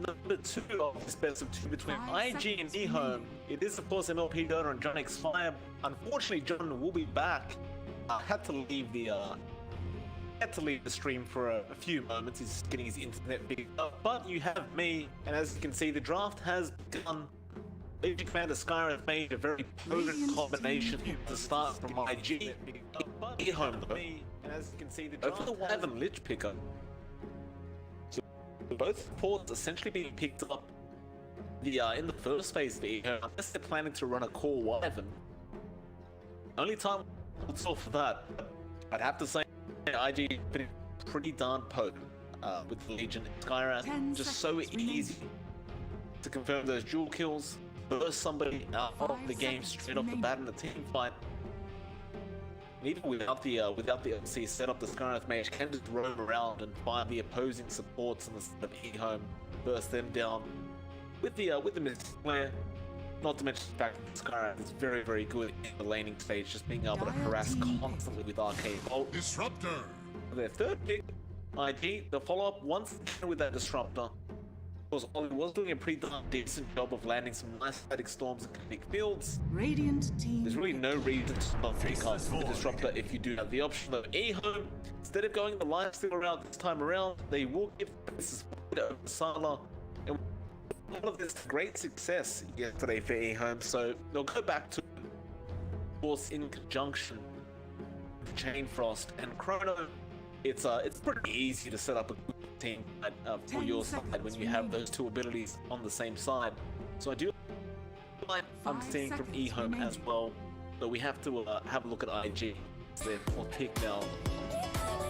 number 2 of this best of 2 between IG and EHOME. It is of course MLP Donor and John X Fire. Unfortunately, John will be back. Had to leave the stream for a few moments. He's getting his internet figured out. But you have me, and as you can see, the draft has begun. Legion Commander Skyrim made a very potent combination to start from IG. EHOME though, and as you can see, the draft over the Wyvern Lich picker. So both ports essentially being picked up in the first phase of EHOME, unless they're planning to run a core Wyvern. Only time we'll solve for that. I'd have to say IG been pretty darn potent with the Legion and Skyrim. Just so easy to confirm those dual kills, burst somebody out of the game straight off the bat in the team fight. And even without the LC setup, the Skyrim mage can just roam around and find the opposing supports on the side of EHOME, burst them down with the Mystic Flare. Not to mention the fact that Skyrim is very, very good in the laning stage, just being able to harass constantly with Arcane Bolt. Disruptor! Their third pick, IG, the follow-up once again with that Disruptor. Of course, Ollie was doing a pretty darn decent job of landing some nice static storms and kinetic fields. Radiant team. There's really no reason to not pick up the Disruptor if you do have the option. Though EHOME, instead of going the lifesteal route this time around, they will give this over Sala. And all of this great success yesterday for EHOME, so they'll go back to, of course, in conjunction with Chainfrost and Chrono. It's pretty easy to set up a good team for your side when you have those two abilities on the same side. So I do like I'm seeing from EHOME as well. So we have to have a look at IG. So their fourth pick now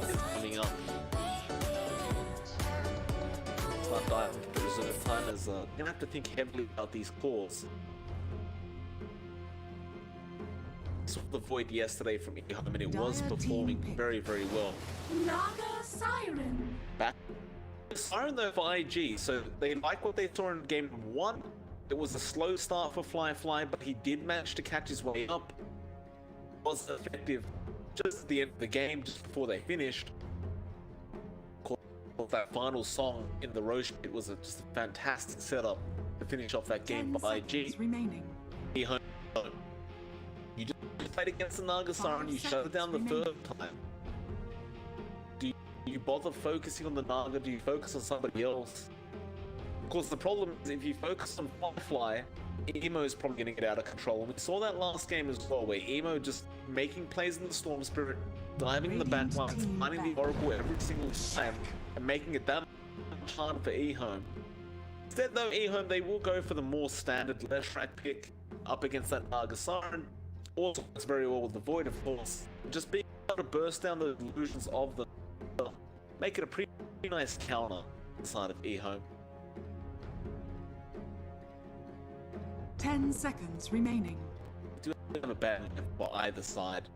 is coming up. But diving into the reserve time as you're gonna have to think heavily about these cores. Saw the Void yesterday from EHOME and it was performing very, very well. Naga Siren. Back Siren though for IG, so they like what they saw in game 1. It was a slow start for Fly, but he did manage to catch his way up. Was effective just at the end of the game, just before they finished. That final song in the Roche, it was just a fantastic setup to finish off that game by IG. EHOME, you just played against the Naga Siren, you shut it down the third time. Do you bother focusing on the Naga? Do you focus on somebody else? Of course, the problem is if you focus on Fly, Emo is probably going to get out of control. And we saw that last game as well, where Emo just making plays in the Storm Spirit, diving in the backlines, finding the Oracle every single time, and making it that much harder for EHOME. Instead though, EHOME, they will go for the more standard Leshrac pick up against that Naga Siren. Also works very well with the Void, of course. Just being able to burst down the illusions of the make it a pretty nice counter inside of EHOME. 10 seconds remaining. Do have a bad for either side.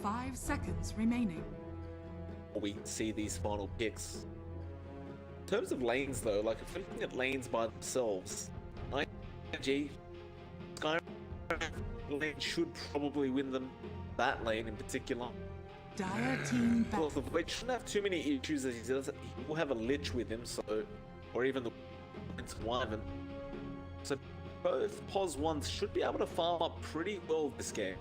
5 seconds remaining. We see these final picks. In terms of lanes though, like if we're looking at lanes by themselves, IG, Skyrim lane should probably win them, that lane in particular. Dire team back. Well, the Void shouldn't have too many issues as he does. He will have a Lich with him, so, or even the Wyvern. So both POS ones should be able to farm up pretty well this game.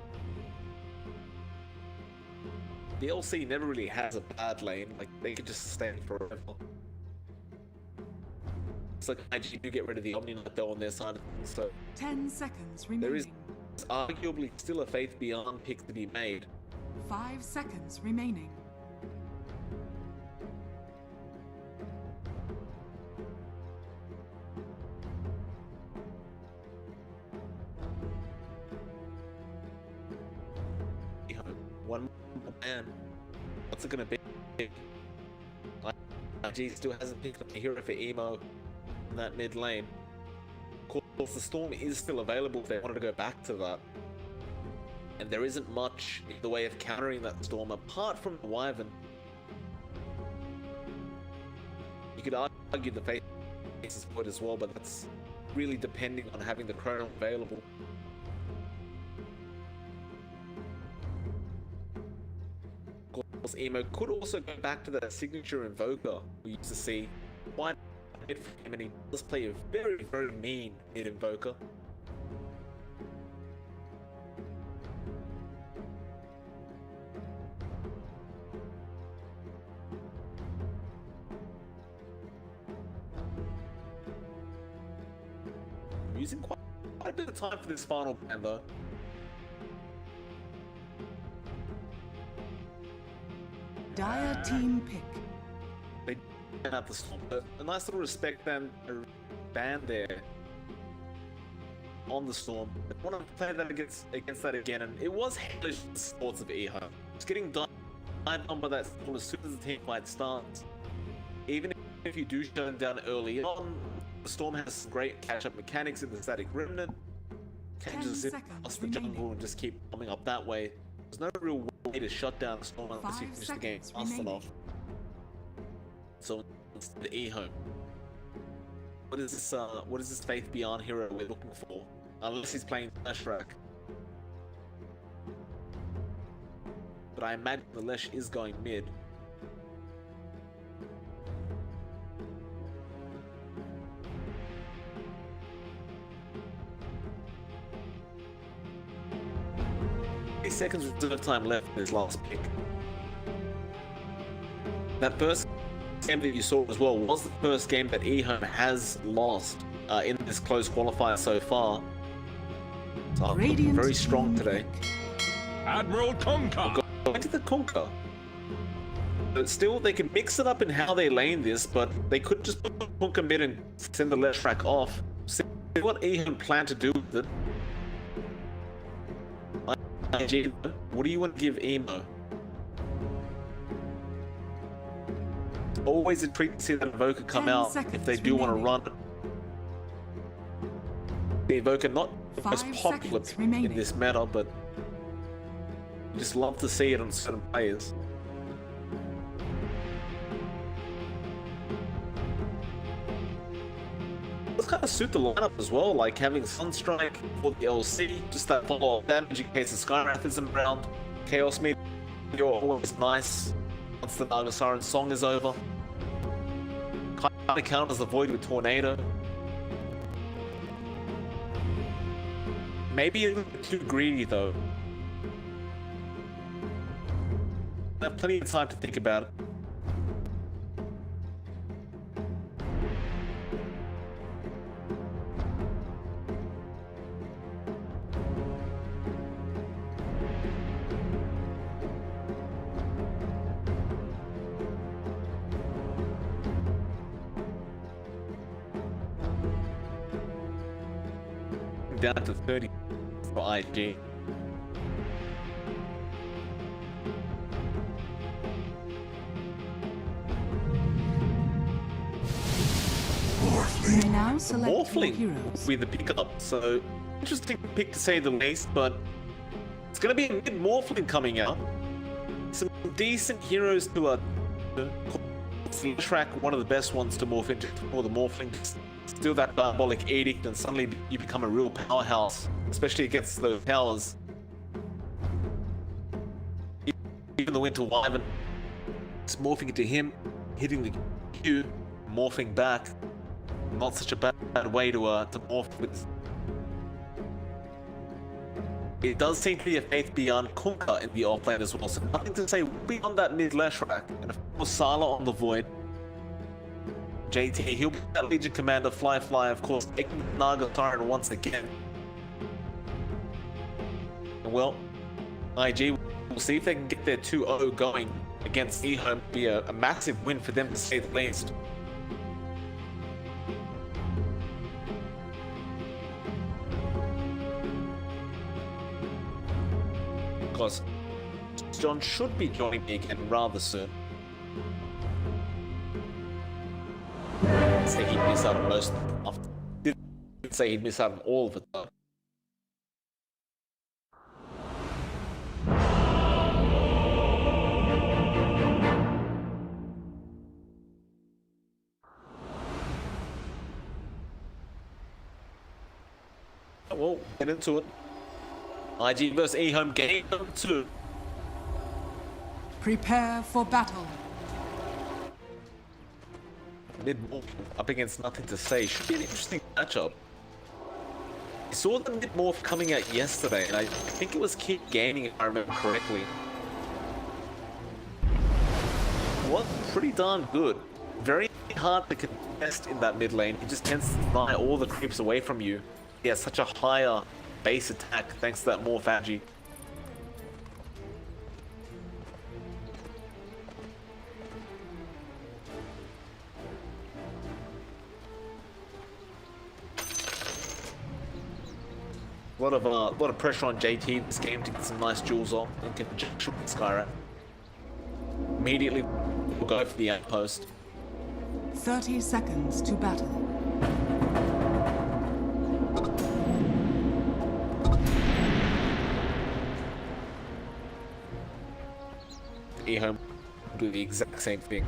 The LC never really has a bad lane, like they could just sustain forever. It's like IG do get rid of the Omni Knight though on their side of things, so 10 seconds remaining. there is arguably still a Faith Beyond pick to be made. 5 seconds remaining. One more man. What's it gonna be? IG still hasn't picked up a hero for Emo in that mid lane. Of course, the Storm is still available if they wanted to go back to that. And there isn't much in the way of countering that Storm apart from the Wyvern. You could argue the Faith is good as well, but that's really depending on having the Chrono available. Of course, Emo could also go back to that signature Invoker we used to see. Why mid for him, and he does play a very, very mean mid invoker. Using quite a bit of time for this final ban though. Dire team pick. They didn't have the storm, but a nice little respect ban there on the storm. I want to play that against that again, and it was hellish in the sports of EHOME. It's getting dive on by that storm as soon as the team fight starts. Even if you do shut them down early on, the storm has some great catch-up mechanics in the static remnant. Can just zip past the jungle and just keep coming up that way. There's no real way to shut down the storm unless you finish the game fast enough. So it's the EHOME. What is this Faith Beyond hero we're looking for? Unless he's playing Lesh Rack. But I imagine the Lesh is going mid. Seconds reserve time left in his last pick. That first game that you saw as well was the first game that EHOME has lost in this close qualifier so far. So I'm very strong today. Admiral Conquer. Going to the Conquer. But still, they can mix it up in how they lane this, but they could just put Conquer mid and send the Lesh Rack off. See what EHOME plan to do with it. What do you want to give Emo? Always a treat to see that Invoker come out if they do want to run. The Invoker not the most popular in this meta, but you just love to see it on certain players. Does kind of suit the lineup as well, like having Sunstrike for the LC, just that follow-up damage in case the Skywrath isn't around. Chaos Meteor always nice once the Naga Siren song is over. Kind of counters the Void with Tornado. Maybe a little bit too greedy though. I have plenty of time to think about it. Down to 30 for IG. Now select Morphling heroes. with the pickup, so interesting pick to say the least, but it's gonna be a mid Morphling coming out. Some decent heroes to track, one of the best ones to morph into for the Morphling. Steal that Diabolic Edict and suddenly you become a real powerhouse, especially against those towers. Even the Winter Wyvern, it's morphing into him, hitting the Q, morphing back. Not such a bad way to morph with. It does seem to be a Faith Beyond Conquer in the offlane as well, so nothing to say beyond that mid Lesh Rack. And of course Sala on the Void. JT, he'll be that Legion Commander, Fly, of course, taking Naga Siren once again. Well, IG, we'll see if they can get their 2-0 going against EHOME. Be a massive win for them to say the least. Because John should be joining me again rather soon. Say he'd miss out on most of it. Didn't say he'd miss out on all of it though. Well, get into it. IG vs EHOME game 2. Prepare for battle. mid-morph up against nothing to say. Should be an interesting matchup. I saw the mid-morph coming out yesterday, and I think it was Kid Gaming, if I remember correctly. Was pretty darn good. Very hard to contest in that mid lane. He just tends to fly all the creeps away from you. He has such a higher base attack thanks to that morph agi. A lot of pressure on JT this game to get some nice jewels on and conjunction with Skyrat. Immediately we'll go for the outpost. 30 seconds to battle. EHOME do the exact same thing.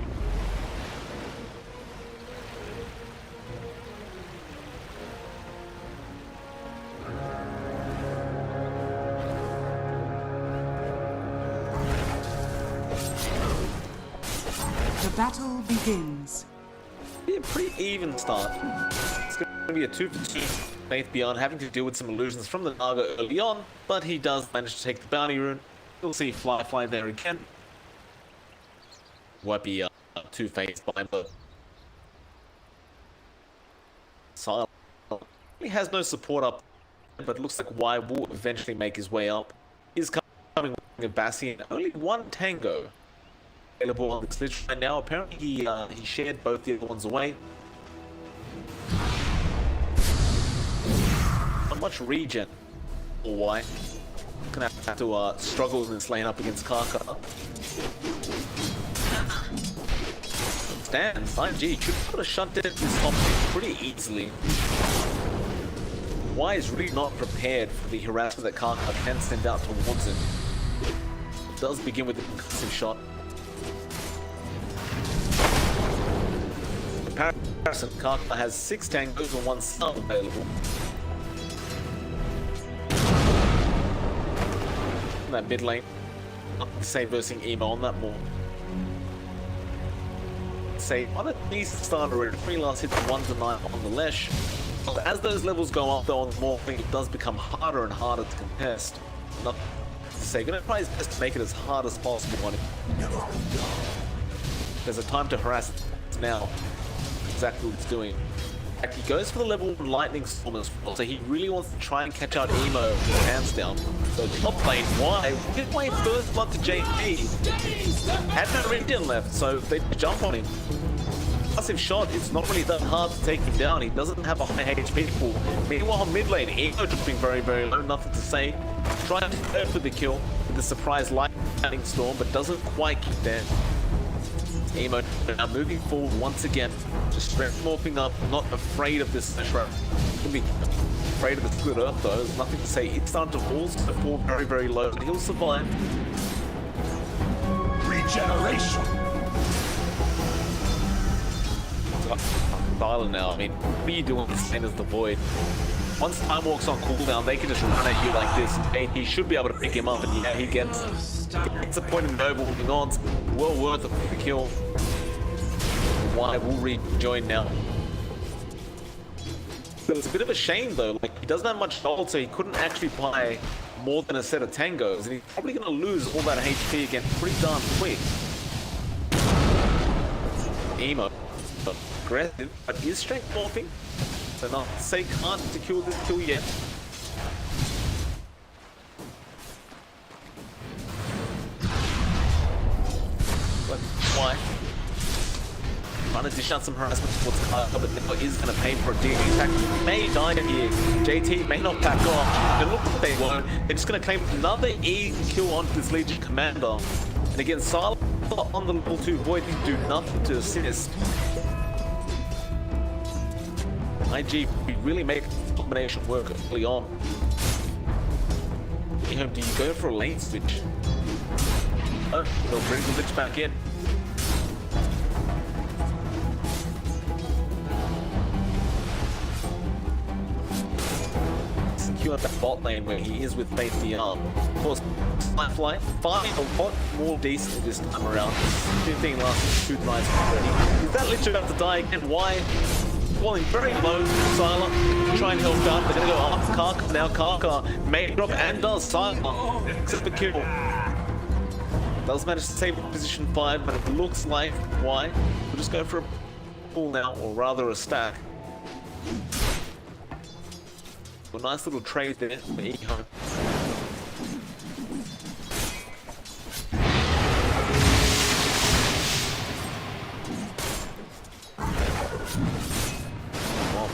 The battle begins. Be a pretty even start. It's going to be a 2 for 2. Faith Beyond having to deal with some illusions from the Naga early on, but he does manage to take the bounty rune. You'll see Fly there again. Won't be too phased by him, but Silent. He has no support up, but looks like Y will eventually make his way up. He's coming with Bassi and only one Tango available on this list right now. Apparently he shared both the other ones away. Not much regen for Y. Gonna have to struggle in this lane up against Kaka. Stands, IG should be able to shut down this option pretty easily. Y is really not prepared for the harassment that Kaka can send out towards him. It does begin with a concussive shot. In comparison, Kaka has 6 tangos and 1 stun available. In that mid lane, say versing Emo on that more. Say on at least start already. 3 last hits, 1 deny on the Lesh. But as those levels go up though on the morphing, it does become harder and harder to contest. Not to say, gonna try his best to make it as hard as possible on him. There's a time to harass it now. Exactly what it's doing. He goes for the level 1 Lightning Storm as well, so he really wants to try and catch out Emo with his hands down. So top lane, why? Didn't wait first blood to JP. Had no Radeon left, so they jump on him. Massive shot, it's not really that hard to take him down. He doesn't have a high HP pool. Meanwhile, mid lane, Emo jumping very, very low, nothing to say. Trying to go for the kill with the surprise Lightning Storm, but doesn't quite get there. Emo now moving forward once again, just morphing up, not afraid of this shroud. He'll be afraid of the split earth though, there's nothing to say. It's starting to fall, so fall very, very low, but he'll survive. Regeneration! Silent now, I mean, what are you doing the same as the Void? Once Time Walk's on cooldown, they can just run at you like this, and he should be able to pick him up, and yeah, he gets a point of noble holding on. It's well worth it for the kill. Y will rejoin now. It's a bit of a shame though, like he doesn't have much gold, so he couldn't actually buy more than a set of tangos, and he's probably going to lose all that HP again pretty darn quick. Emo, aggressive, but is strength morphing, so not to say can't secure this kill yet. But why? Trying to dish out some harassment towards Kaka, but Nipper is going to pay for a dig. In fact, he may die here. JT may not back off. It looks like they won't. They're just going to claim another E kill onto this Legion Commander. And again, Silent on the level 2 Void can do nothing to assist. IG really make the combination work early on. EHOME, do you go for a lane switch? Oh, they'll bring the Lich back in. queue at the bot lane where he is with Faith Beyond. Of course, Firefly finding a lot more decent this time around. 15 last 2 tries already. Is that literally about to die again? Why? Falling very low, Sylar. Try and help out. They're gonna go after Karka now. Karka may drop and does. Sylar except the kill. Does manage to save position 5, but it looks like why? We'll just go for a pull now, or rather a stack. A nice little trade there for EHOME. Well,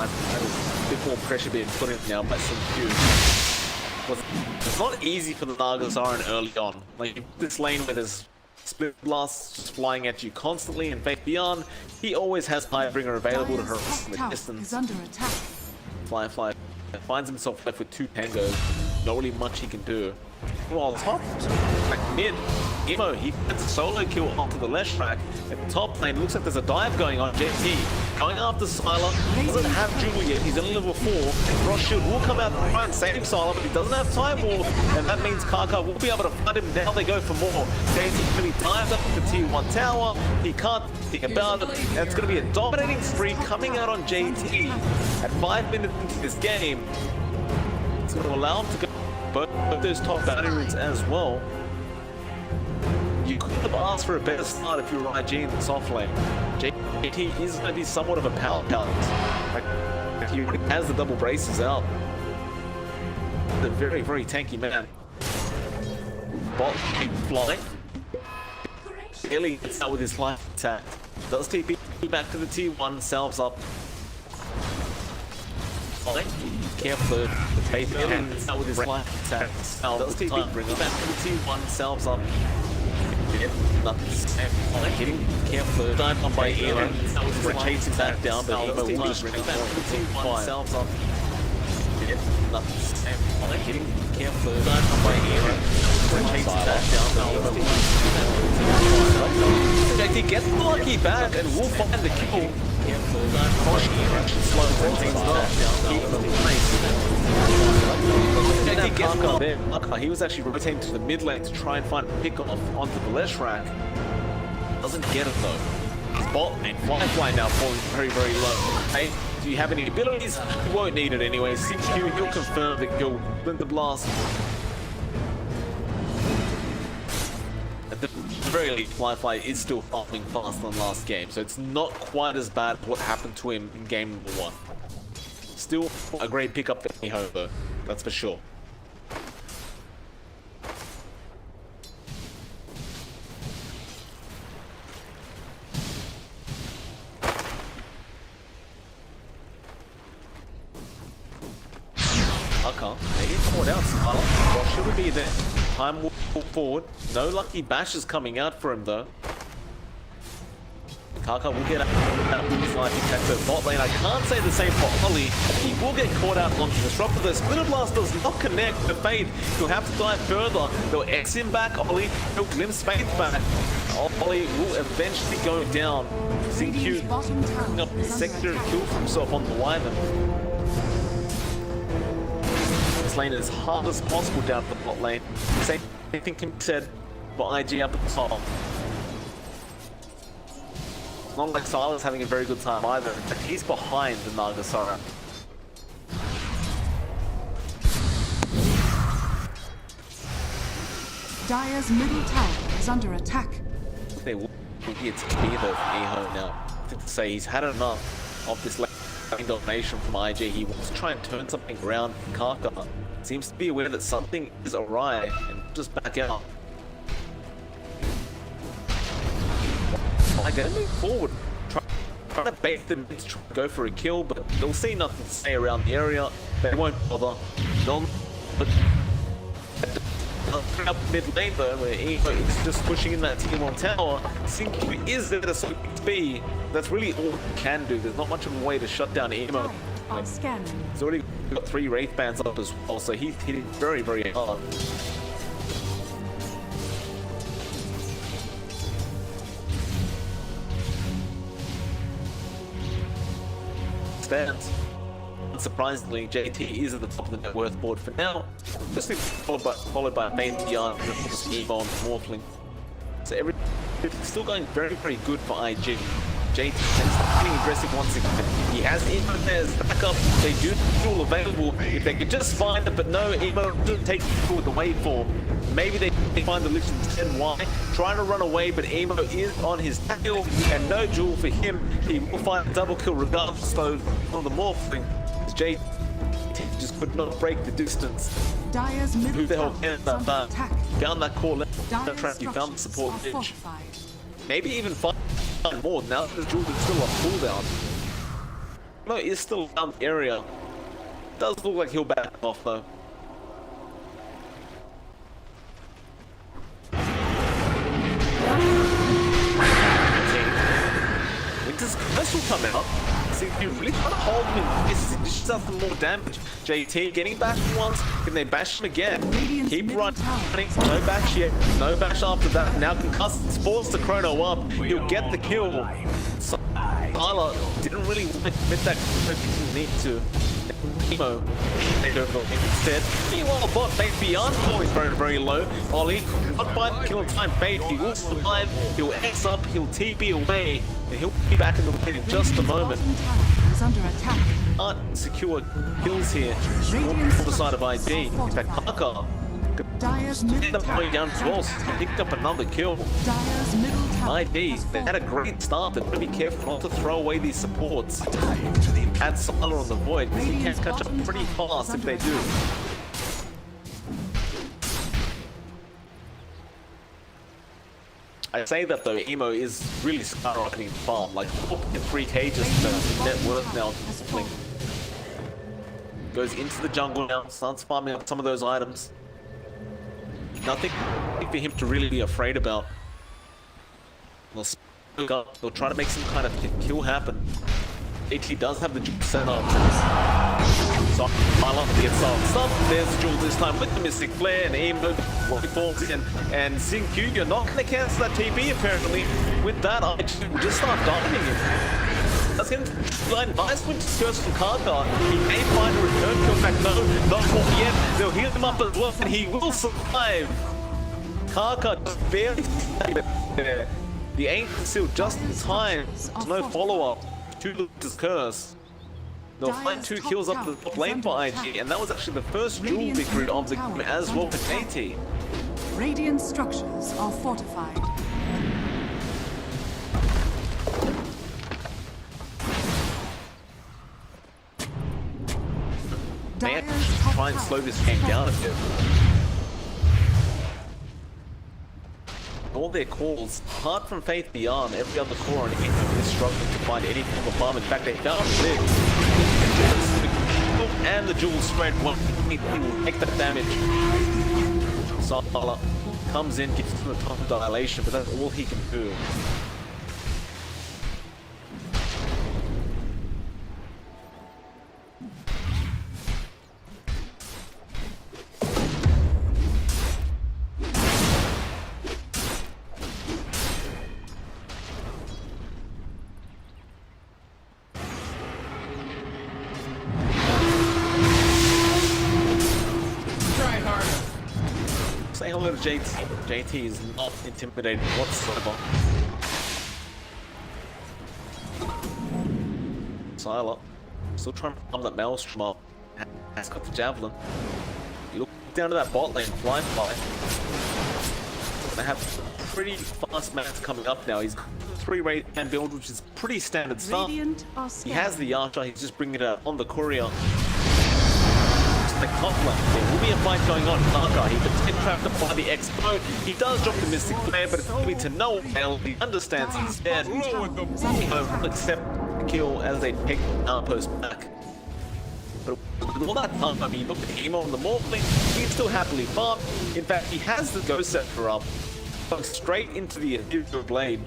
a bit more pressure being put in now by some Q. It's not easy for the Nagasaren early on. Like this lane where there's split blasts just flying at you constantly, and Faith Beyond, he always has Firebringer available to harass in the distance. Is under attack. Firefly finds himself left with 2 tangos. Not really much he can do. While top, like mid, Emo, he gets a solo kill onto the left track. At the top lane, looks like there's a dive going on. JT going after Sylar. Doesn't have Jewel yet. He's only level 4. Frost Shield will come out and try and save Sylar, but he doesn't have Time War, and that means Karka will be able to fight him. Now they go for more. JT really dives up the tier 1 tower. He can't think about it. And it's going to be a dominating streak coming out on JT at 5 minutes into this game. It's going to allow him to go both those top batting routes as well. You could have asked for a better start if you were Ryzen in the soft lane. JT is going to be somewhat of a power talent. Like, he has the double braces out. The very, very tanky man. Bot flying. Barely gets out with his life attack. Does TP back to the tier 1, salves up. Careful, the Faith Beyond out with his life attack. Does TP bring back to the tier 1, salves up. Nothing. Hitting careful. Dive on by Elo. We're chasing that down, but Emo will just bring back to the tier 1, salves up. Nothing. Hitting careful. Dive on by Elo. We're chasing that down, but Emo will just bring back to the tier 1. JT gets the lucky back and will find the kill. He was actually rotating to the mid lane to try and find a pick off onto the left track. Doesn't get it though. His bot lane, Firefly now falling very, very low. Hey, do you have any abilities? You won't need it anyway. 6Q, he'll confirm that he'll win the blast. At the very least, Firefly is still farming faster than last game, so it's not quite as bad what happened to him in game number 1. Still a great pickup for EHOME though, that's for sure. Okay, they get caught out. What should we be there? Time will forward. No lucky bashes coming out for him though. Karka will get out of the side to catch the bot lane. I can't say the same for Ollie. He will get caught out onto the disruptor. The Splitter Blast does not connect to Fade. He'll have to dive further. They'll X him back. Ollie, he'll glimpse Fade back. Ollie will eventually go down. CQ picking up the secondary kill for himself on the Wyvern. This lane is as hard as possible down the bot lane. Same thing can be said for IG up at the top. It's not like Sylar's having a very good time either. In fact, he's behind the Nagasaren. Dire's middle tower is under attack. They will be its either for EHOME now. I think to say he's had enough of this lane domination from IG. He wants to try and turn something around. Karka seems to be aware that something is awry and just back out. They're going to move forward, try to bait them to try to go for a kill, but they'll see nothing to say around the area. They won't bother. They'll up mid lane though, where Evo is just pushing in that tier 1 tower. Sync is there to speed. That's really all he can do. There's not much of a way to shut down Emo. He's already got 3 Wraith Bands up as well, so he's hitting very, very hard. Stands. Unsurprisingly, JT is at the top of the net worth board for now. Just followed by Faith Beyond, EHOME, Morphling. So everything's still going very, very good for IG. JT is getting aggressive once again. He has Emo there as backup. They do duel available if they could just find it, but no, Emo doesn't take the with the waveform. Maybe they find the Lich instead. Why? Trying to run away, but Emo is on his tail, and no duel for him. He will find a double kill regardless, though, on the Morphling. JT just could not break the distance. Dyer's middle Who the hell tower can is under that? attack. Found that core left track, he found the Dyer's support structures pitch. are fortified. Maybe even find more now that the duel is still a cooldown. No, he's still down the area. Does look like he'll back off though. Winter's Curse will come out. See, you really trying to hold him in this. He just does some more damage. JT getting bashed once. Can they bash him again? Radiant's Keep middle running. tower No bash yet. No bash after that. Now concussed. Force the Chrono up. He'll get the kill. So, Tyler didn't really want to commit that. Didn't need to. Emo instead. Meanwhile, bot Fate Beyond falling very, very low. Ollie, not by the kill time. Fate, he will survive. He'll X up. He'll TP away. And he'll be back in the lead in just a moment. Bottom tower is under attack. Can't secure kills here on the side of ID. In fact, Kaka Dyer's ended middle up tower. going down as well, so he picked up another kill. Dyer's middle tower. ID, has they had a fallen. great start, but be careful not to throw away these supports. Add Sylar on the Void, because he can catch up pretty fast if they do. I say that though, Emo is really skyrocketing the farm, like 3 cages to net worth now. Goes into the jungle now, starts farming up some of those items. Nothing for him to really be afraid about. They'll spook up, they'll try to make some kind of kill happen. AT does have the juke set up. So Marlon gets stuff. There's the jewel this time with the Mystic Flare, and Emo falls in. And Xingqiu, you're not going to cancel that TP apparently. With that, I just start diving him. That's him. Nice Winter's Curse from Kaka. He may find a return kill back. No, not quite yet. They'll heal him up as well, and he will survive. Kaka just barely there. The Ancient Seal just in time. There's no follow-up to Winter's Curse. They'll find 2 kills up the top lane for IG, and that was actually the first duel victory of the game as well for JT. Radiant structures are fortified. They have Dyer's to top try and tower slow this is game down a fortified. bit. All their calls, apart from Faith Beyond, every other core on Emo is struggling to find any form of farm. In fact, they found it. And the jewel spread one, he will take that damage. Sala comes in, gets to the top of dilation, but that's all he can do. Say hello to JT. JT is not intimidated whatsoever. Sylar still trying to farm that Maelstrom up. Has got the Javelin. You look down to that bot lane, Fly. They have pretty fast mats coming up now. He's got the 3 Radeon build, which is pretty standard stuff. Radiant are He has scared. the Archer, he's just bringing it out on the Courier. The top lane. There will be a fight going on. Kaka, he gets get trapped up by the Expo. He does drop the Mystic Flare, but it's going to no avail. He understands he's dead. He will accept the kill as they take the outpost back. But with all that time, I mean, look at Emo on the Morphling. He can still happily farm. In fact, he has the Ghost Scepter up. Going straight into the Ethereal Blade.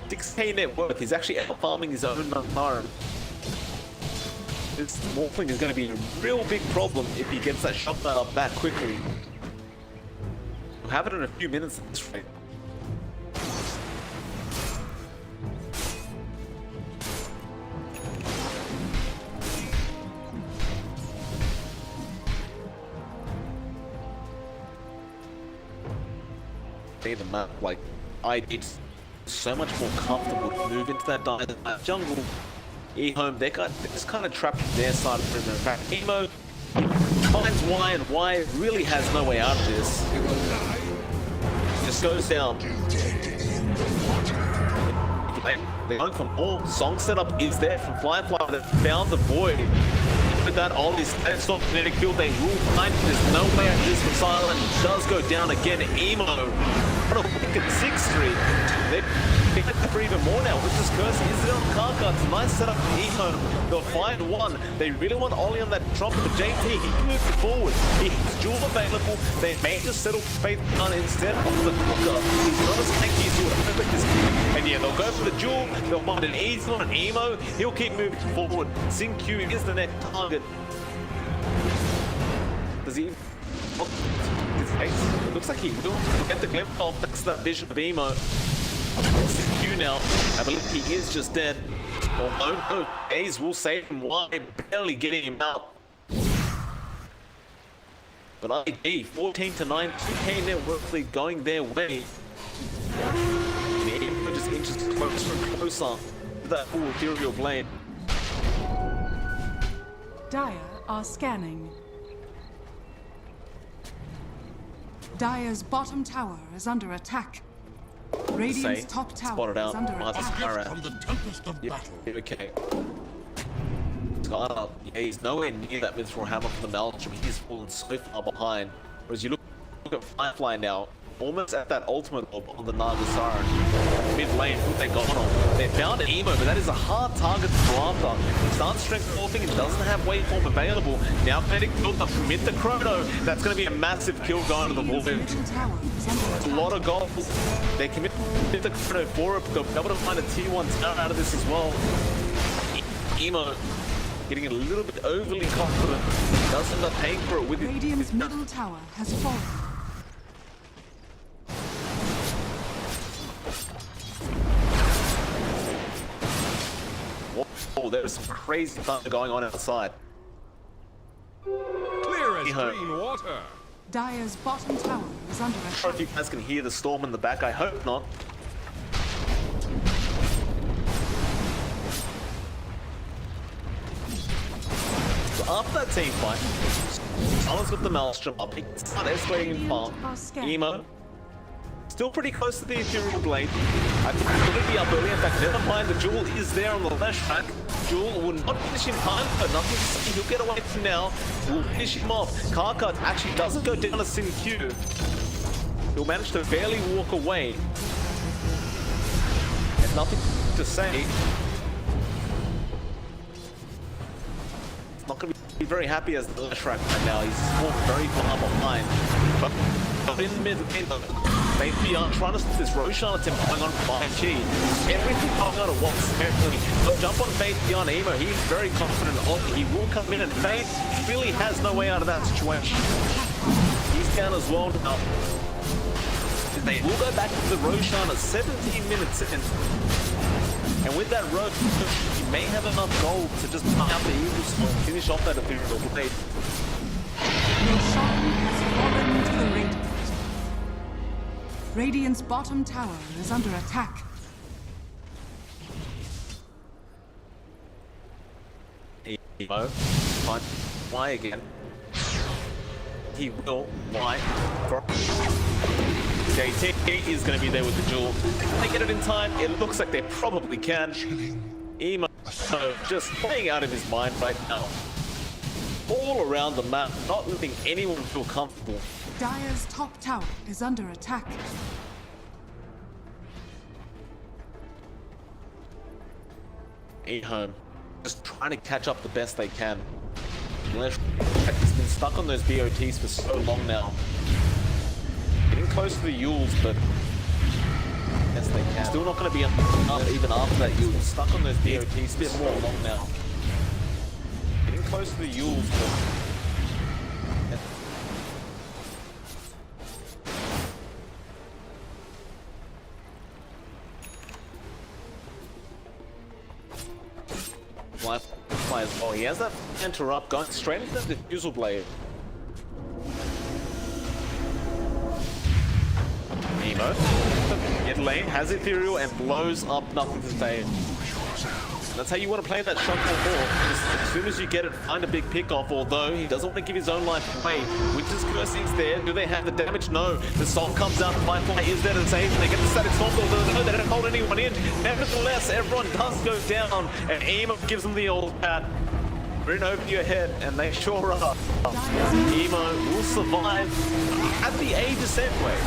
6k net worth. He's actually out farming his own farm. This Morphling is going to be a real big problem if he gets that shotgun up that quickly. We'll have it in a few minutes at this rate. see the map. Like, it's so much more comfortable to move into that jungle. EHOME, they're just kind of trapped in their side of the river. In fact, Emo finds Y, and Y really has no way out of this. Just goes down. They're going for more. Song setup is there from Firefly that found the void. With that, all these that's not kinetic field, they will find it. There's no way out of this from Silent. It does go down again. Emo. What a wicked 6-3. They pick up for even more now. With this curse, is it on car cards? Nice setup for EHOME. They'll find one. They really want Ollie on that drop, but JT, he can move forward. He's dual available. They may just settle for Faith Gun instead of the Hooker. He's not as tanky as you would hope at this point. And yeah, they'll go for the duel. They'll find an easy one, an Emo. He'll keep moving forward. Sin Q is the next target. Does he? It looks like he will get the glimpse of that vision of Emo. Sin Q now. I believe he is just dead. Oh no, A's will save him. Why? Barely getting him out. But ID 14-9, 2K network lead going their way. Emo just inches closer and closer to that full Ethereal Blade. Dire are scanning. Dire's bottom tower is under attack. Radiant's top tower is under attack. From the tempest of battle. Okay. Skylar, yeah, he's nowhere near that mithril hammer from the Maelstrom. He's fallen so far behind. Whereas you look at Firefly now, almost at that ultimate orb on the Naga Siren. Mid lane, who they got on. They found an Emo, but that is a hard target to go after. Starts strength morphing and doesn't have waveform available. Now kinetic built up mid the Chrono. That's going to be a massive kill going to the Wolverine. A lot of goals. They commit the Chrono for it. They'll be able to find a T1 tower out of this as well. Emo getting a little bit overly confident. Does end up paying for it with Radiant's middle tower has fallen. Oh, there's some crazy thunder going on outside. Clear as green water. Dire's bottom tower is under I'm not sure if attack. you guys can hear the storm in the back. I hope not. So after that team fight, Silence with the Maelstrom up. He start escalating in farm. Emo still pretty close to the Ethereal Blade. I think he'll be up early. In fact, never mind, the Jewel is there on the left track. Jewel will not finish in time, but nothing to see. He'll get away from now. We'll finish him off. Karkat actually doesn't go down to Sin Q. He'll manage to barely walk away. And nothing to say. It's not going to be very happy as the left track right now. He's walked very far behind. But in mid lane, they are trying to stop this Roshan attempt going on from 5G. Everything coming out of once. They'll jump on Faith beyond Emo. He's very confident of he will come in, and Faith really has no way out of that situation. He's down as well now. They will go back to the Roshan at 17 minutes in. And with that road, he may have enough gold to just put out the Evil Storm, finish off that Ethereal Blade. Roshan has fallen to the Radiant. Radiant's bottom tower is under attack. Emo, fine. Why again? He will. Why? JT is going to be there with the Jewel. Can they get it in time? It looks like they probably can. Emo just playing out of his mind right now. All around the map, not letting anyone feel comfortable. Dire's top tower is under attack. EHOME just trying to catch up the best they can. He's been stuck on those BOTs for so long now. Getting close to the Yules, but yes, they can. Still not going to be enough even after that Yule. Stuck on those BOTs for so long now. Getting close to the Yules, but Fly as well. He has that interrupt going straight into the Diffusal Blade. Emo No. Mid lane has Ethereal and blows up nothing to stay. That's how you want to play that shot for more. As soon as you get it, find a big pick-off, although he doesn't want to give his own life away. Winter's Curse is there. Do they have the damage? No. The song comes out, Firefly is there to save, and they get the static storm, although no, they don't hold anyone in. Nevertheless, everyone does go down, and Emo gives them the old pat. Bring over your head, and they sure are. Emo will survive at the Aegis anyway.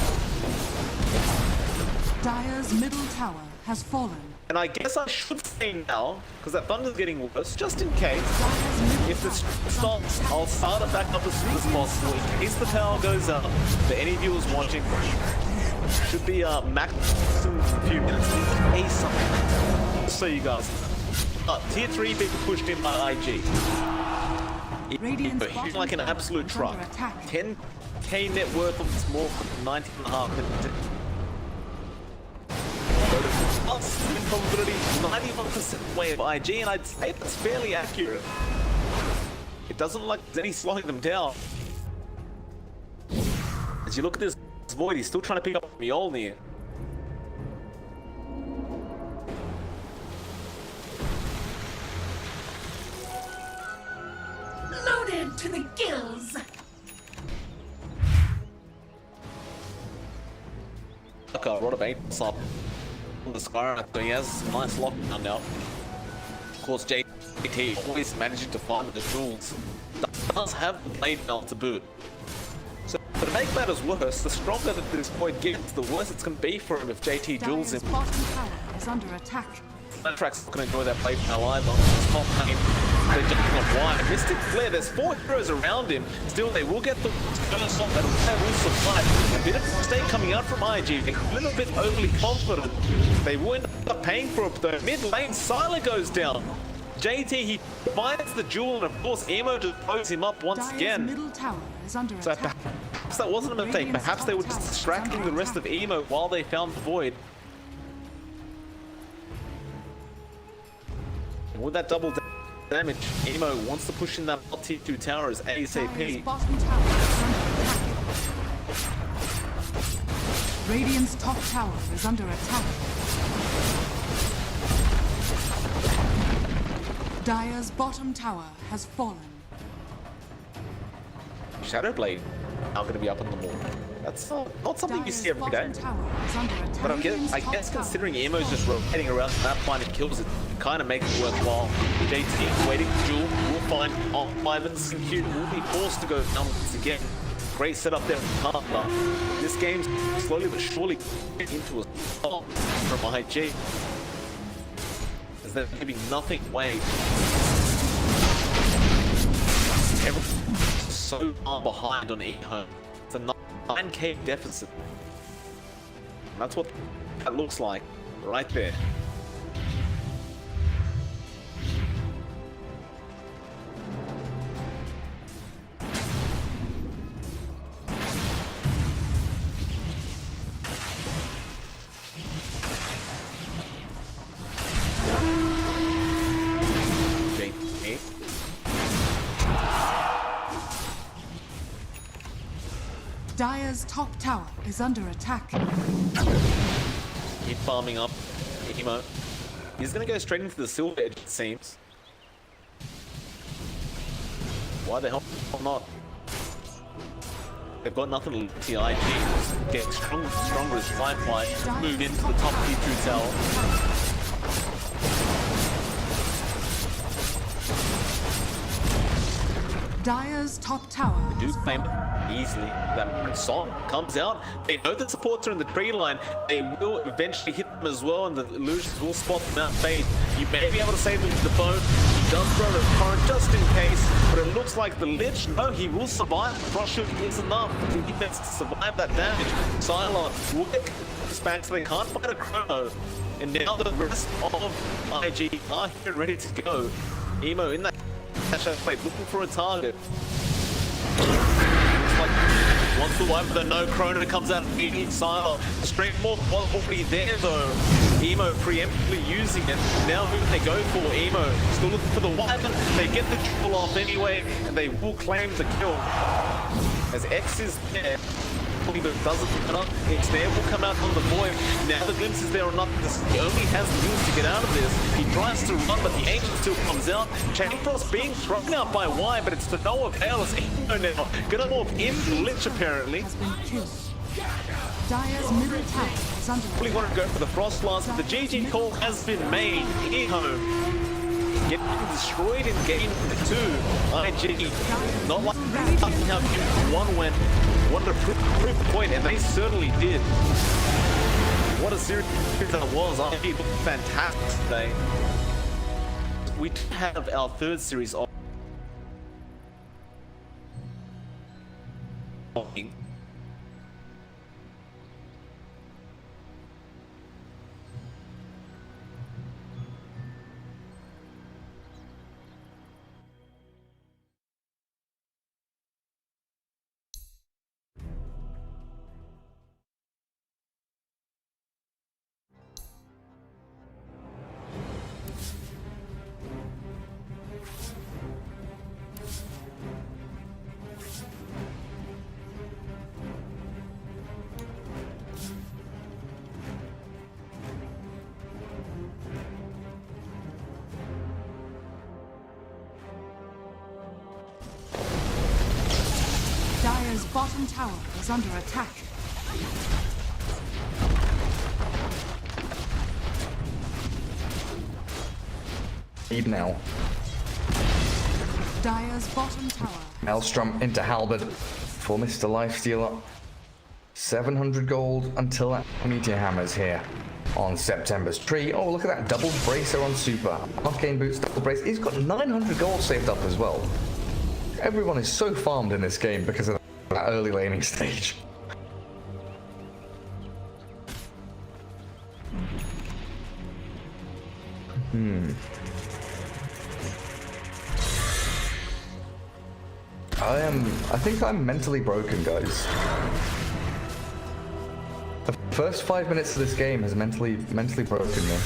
Dire's middle tower has fallen. And I guess I should say now, because that thunder's getting worse, just in case, if this stops, I'll start it back up as soon as possible in case the tower goes up. For any viewers watching, should be maximum a few minutes. A something. So you guys, tier 3 being pushed in by IG. He's like an absolute truck. 10k net worth of this more than 19.5 minutes. Win probability 91% way of IG, and I'd say that's fairly accurate. It doesn't look like there's any slowing them down. As you look at this Void, he's still trying to pick up Mjolnir. Loaded to the gills. Look, Rod of Ape's up on the Skyrim, so he has a nice lockdown now. Of course, JT always managing to find the jewels. Does have the blade now to boot. So to make matters worse, the stronger that this Void gets, the worse it's going to be for him if JT duels him. Bottom tower is under attack. Track's not going to enjoy that blade now either. It's not pain. They're jumping on wide. Mystic Flare, there's 4 heroes around him. Still, they will get the first shot that will survive. A bit of mistake coming out from IG. A little bit overly confident. They will end up paying for it though. Mid lane, Sylar goes down. JT, he finds the jewel, and of course, Emo just blows him up once again. Middle tower is under So attack. perhaps that wasn't a mistake. Perhaps they were just distracting the rest of Emo while they found the Void. And with that double damage, Emo wants to push in that tier 2 tower as ASAP. Bottom tower is under attack. Radiant's top tower is under attack. Dire's bottom tower has fallen. Shadowblade now going to be up on the wall. That's not something you see every day. But I guess considering Emo's just rotating around the map finding kills, it kind of makes it worthwhile. JT waiting for Jewel will find Ivan's and Q will be forced to go down once again. Great setup there from Partner. This game's slowly but surely into a stop from IG. As they're giving nothing away. Everyone's so far behind on EHOME. It's a 9k deficit. And that's what that looks like right there. Dire's top tower is under attack. Keep farming up Emo. He's gonna go straight into the silver edge, it seems. Why the hell not? They've got nothing to TIG. Getting stronger and stronger as Firefly move into the top tier 2 tower. Dire's top tower Do claim it easily. That song comes out. They know the supports are in the tree line. They will eventually hit them as well, and the illusions will spot them out fade. You may be able to save them with the bone. He does throw the current just in case, but it looks like the Lich, no, he will survive. Frost Shoot is enough for the defense to survive that damage. Cylon will get spanked, so they can't find a Chrono. And now the rest of IG are here ready to go. Emo in that plate looking for a target. Once the wipe, the no Chrono comes out immediately. Sylar, strength more already there though. Emo preemptively using it. Now who they go for? Emo still looking for the weapon. They get the triple off anyway, and they will claim the kill. As X is there, but it doesn't matter. It's there, will come out on the void. Now the glimpse is there or not. He only has the means to get out of this. He tries to run, but the angel still comes out. Chainfrost being thrown out by Y, but it's to no avail. It's Emo now. Gonna move in Lich apparently. Has been killed. Dyer's middle tower is under Really wanted to go for the Frost Blast, but the GG call has been made. EHOME getting destroyed in game 2. IG not like how game 1 went. Wanted to prove the point, and they certainly did. What a series that was. IG looked fantastic today. We have our third series of Dyer's bottom tower is under attack. Need now. Dyer's bottom tower. Maelstrom into Halberd for Mr. Lifestealer. 700 gold until that meteor hammer's here on September's tree. Oh, look at that double bracer on Super. Arcane Boots double brace. He's got 900 gold saved up as well. Everyone is so farmed in this game because of that early laning stage. I think I'm mentally broken, guys. The first 5 minutes of this game has mentally broken me.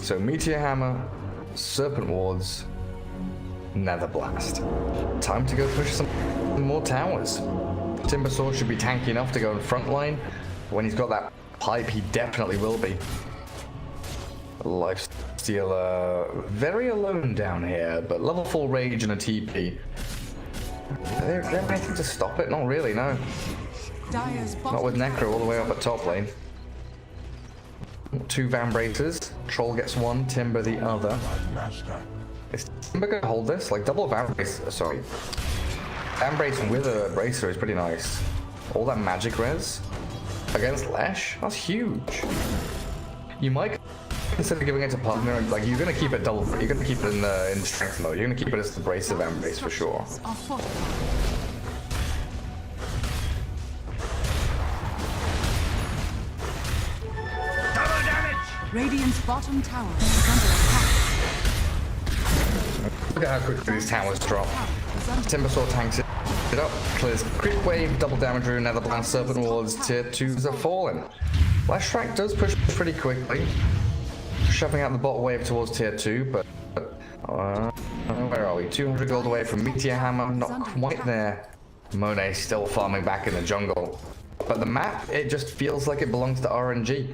So Meteor Hammer, Serpent Wards, Nether Blast. Time to go push some more towers. Timbersaw should be tanky enough to go in front line. When he's got that pipe, he definitely will be. Lifestealer, very alone down here, but level 4 rage and a TP. Do they have anything to stop it? Not really, no. Not with Necro all the way up at top lane. 2 Vambracers. Troll gets 1, Timber the other. Is Timber gonna hold this? Like double Vambrace, sorry. Vambrace with a Bracer is pretty nice. All that magic res against Lash? That's huge. You might consider giving it to partner, like you're gonna keep it double, you're gonna keep it in strength mode. You're gonna keep it as the Bracer Vambrace for sure. Radiant's bottom tower is under attack. Look at how quickly these towers drop. Timbersaw tanks it up, clears Creep Wave, double damage rune, Nether Blast, Serpent Wards, tier 2s are fallen. Lash Track does push pretty quickly, shoving out the bot wave towards tier 2, but where are we? 200 gold away from Meteor Hammer, not quite there. Monet still farming back in the jungle. But the map, it just feels like it belongs to RNG.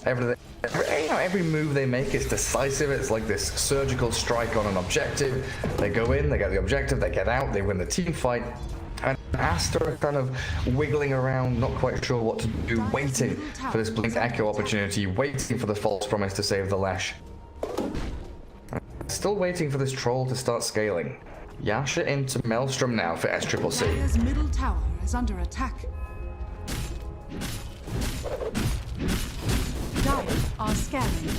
Every move they make is decisive. It's like this surgical strike on an objective. They go in, they get the objective, they get out, they win the team fight. And Astra kind of wiggling around, not quite sure what to do, waiting for this Blink Echo opportunity, waiting for the false promise to save the Lash. Still waiting for this troll to start scaling. Yasha into Maelstrom now for SCCC. Dyer's middle tower is under attack. Dire are scanning.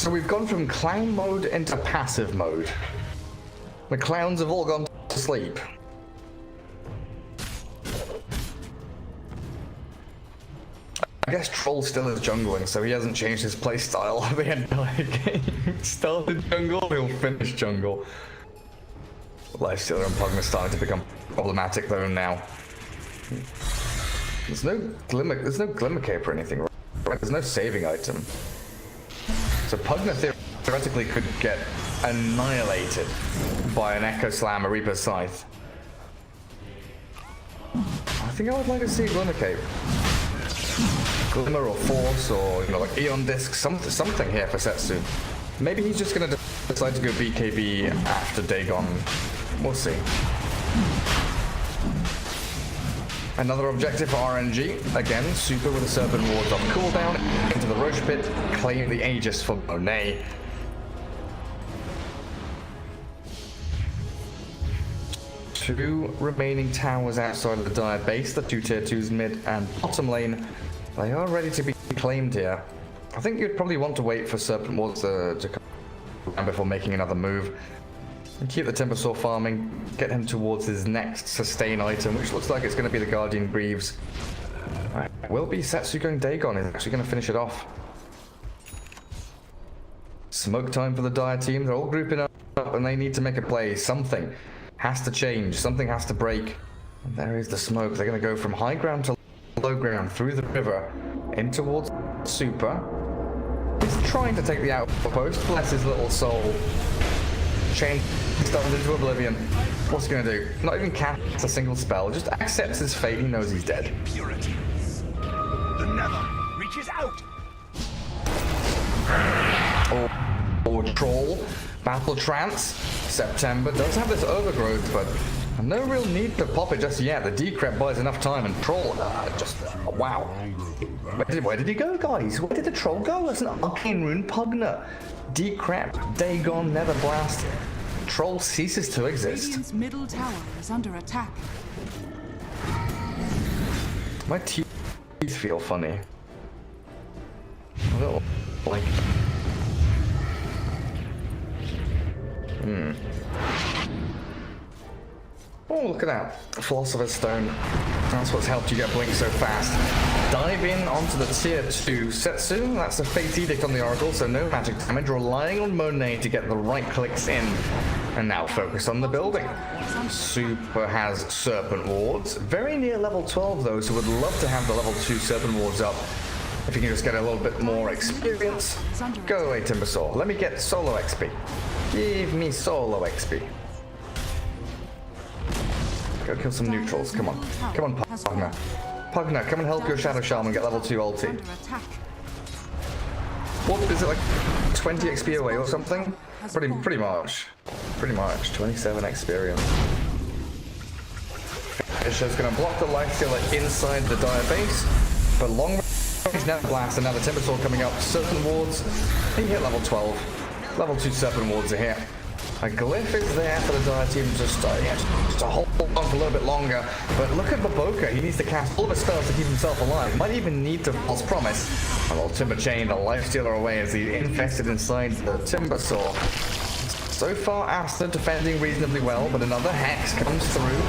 So we've gone from clown mode into passive mode. The clowns have all gone to sleep. I guess Troll still is jungling, so he hasn't changed his playstyle the entire game. Started jungle, he'll finish jungle. Lifestealer and Pugna starting to become problematic though now. There's no glimmer cape or anything, right? There's no saving item. So Pugna theoretically could get annihilated by an Echo Slam or Reaper's Scythe. I think I would like to see a glimmer cape. Glimmer or Force or, you know, like Eon Disc, something here for Setsu. Maybe he's just gonna decide to go BKB after Dagon. We'll see. Another objective for RNG. Again, Super with a Serpent Wards off cooldown. Into the Roche Pit. Claim the Aegis for Monet. Two remaining towers outside of the Dire base. The two tier 2s mid and bottom lane. They are ready to be claimed here. I think you'd probably want to wait for Serpent Wards to come before making another move. And keep the Timbersaw farming, get him towards his next sustain item, which looks like it's going to be the Guardian Greaves. Right. Will be Setsu going Dagon, is actually going to finish it off. Smoke time for the Dire team, they're all grouping up and they need to make a play. Something has to change, something has to break. And there is the smoke, they're going to go from high ground to low ground, through the river, in towards Super. He's trying to take the outpost, bless his little soul. Chain stunned into oblivion. What's he gonna do? Not even cast a single spell, just accepts his fate, he knows he's dead. Impurities. The nether reaches out. Or Troll, Battle Trance, September does have this overgrowth, but no real need to pop it just yet. The Decrep buys enough time, and Troll, wow. Where did he go, guys? Where did the Troll go? That's an Arcane Rune Pugna. Decrep, Dagon, Nether Blast. Troll ceases to exist. Radiant's middle tower is under attack. My teeth feel funny. A little, like... Oh, look at that. Philosopher's Stone. That's what's helped you get Blink so fast. Dive in onto the tier 2 Setsu. That's a Fate Edict on the Oracle, so no magic damage. Relying on Monet to get the right clicks in. And now focus on the building. Super has Serpent Wards. Very near level 12 though, so would love to have the level 2 Serpent Wards up. If you can just get a little bit more experience. Go away, Timbersaw. Let me get solo XP. Give me solo XP. Go kill some neutrals, come on. Come on, Pugna. Pugna, come and help your Shadow Shaman get level 2 ulti. What is it, like 20 XP away or something? Pretty much. Pretty much, 27 experience. Fisher's gonna block the Lifestealer inside the Dire base, but long range Nether Blast and now the Timbersaw coming up. Serpent Wards, he hit level 12. Level 2 Serpent Wards are here. A glyph is there for the Dire team just to hold on for a little bit longer. But look at Bo2, he needs to cast all of his spells to keep himself alive. Might even need to False Promise. A little Timber Chain, the Lifestealer away as he's infested inside the Timbersaw. So far, Asta defending reasonably well, but another Hex comes through.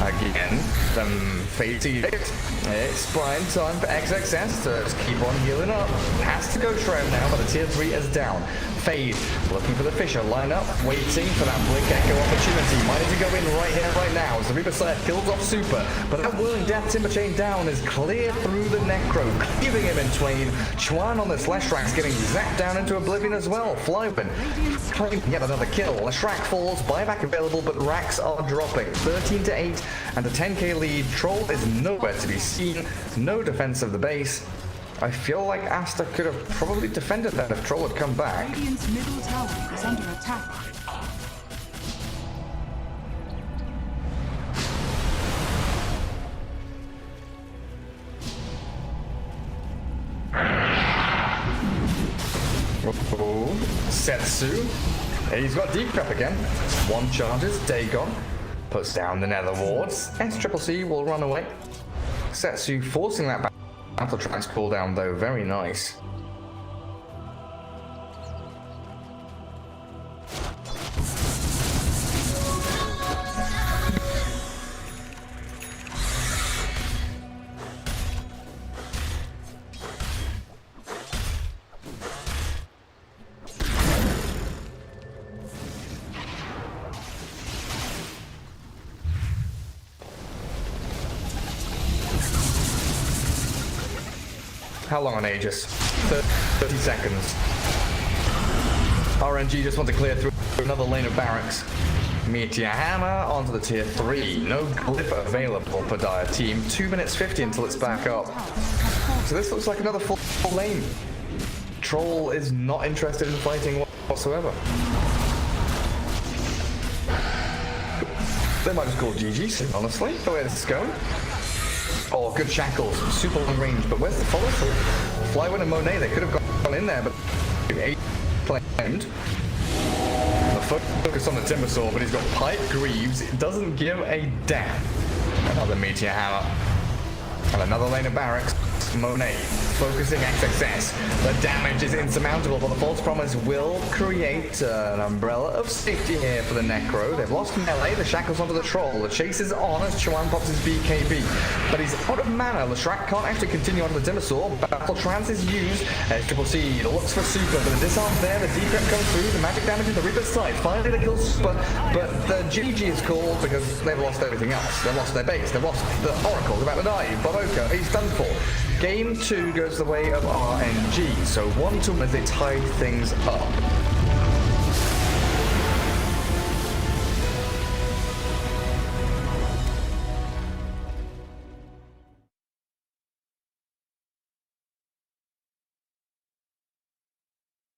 Again, the Fate Edict. It's prime time for XXS to just keep on healing up. Has to go Shroud now, but the tier 3 is down. Fade, looking for the Fisher, line up, waiting for that Blink Echo opportunity. Might need to go in right here, right now, as the Reaper Scythe kills off Super, but that Whirling Death Timber Chain down is clear through the Necro, cleaving him in twain. Chuan on the Leshrac getting zapped down into oblivion as well. Flywin, claiming yet another kill. Leshrac falls, buyback available, but racks are dropping. 13-8 and a 10k lead. Troll is nowhere to be seen, no defense of the base. I feel like Asta could have probably defended that if Troll had come back. Radiant's middle tower is under attack. Oh, Setsu. He's got Decrep again. One charges, Dagon. Puts down the Nether Wards. SCCC will run away. Setsu forcing that Battle Trance cooldown though, very nice. How long on Aegis? 30 seconds. RNG just want to clear through another lane of barracks. Meteor Hammer onto the tier 3. No glyph available per Dire team. 2 minutes 50 until it's back up. So this looks like another full lane. Troll is not interested in fighting whatsoever. They might just call GG soon, honestly, the way this is going. Oh, good shackles. Super long range, but where's the follow-through? Flywin and Monet, they could have gone in there, but 8 claimed. Focus on the Timbersaw, but he's got Pipe Greaves. It doesn't give a damn. Another Meteor Hammer. And another lane of barracks. Monet focusing XXS. The damage is insurmountable, but the False Promise will create an umbrella of safety here for the Necro. They've lost melee, the shackles onto the Troll. The chase is on as Chuan pops his BKB. But he's out of mana. Leshrac can't actually continue onto the Timbersaw. Battle Trance is used as Triple Seed looks for Super, but the disarm's there, the decrypt comes through, the magic damage is the Reaper's Sight. Finally they kill Super, but the GG is called because they've lost everything else. They've lost their base, they've lost the Oracle's about to die. Bo2, he's done for. Game 2 goes the way of RNG, so 1-2 as they tie things up.